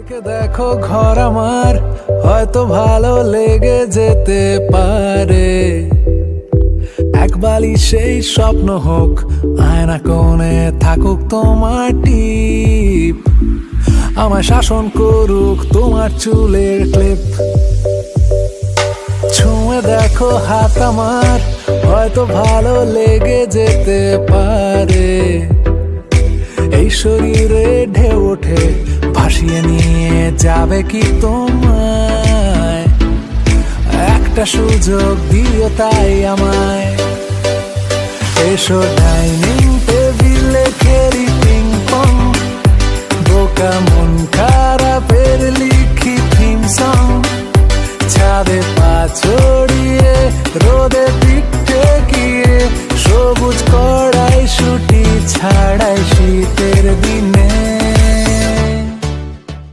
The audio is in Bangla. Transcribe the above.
দেখো ঘর আমার হয়তো ভালো লেগে যেতে পারে, এক বালিশেই স্বপ্ন হোক, আয়না কোণে থাকুক তোমার টিপ, আমায় শাসন করুক তোমার চুলের ক্লিপ। ছুঁয়ে দেখো হাত আমার হয়তো ভালো লেগে যেতে পারে, এই শরীরে ঢেউ ওঠে ভাসিয়ে নিয়ে যাবে কি তোমায়, একটা সুযোগ দিও তাই আমায়। এসো ডাইনিং টেবিলে খেলি পিং পং, বোকা মন খা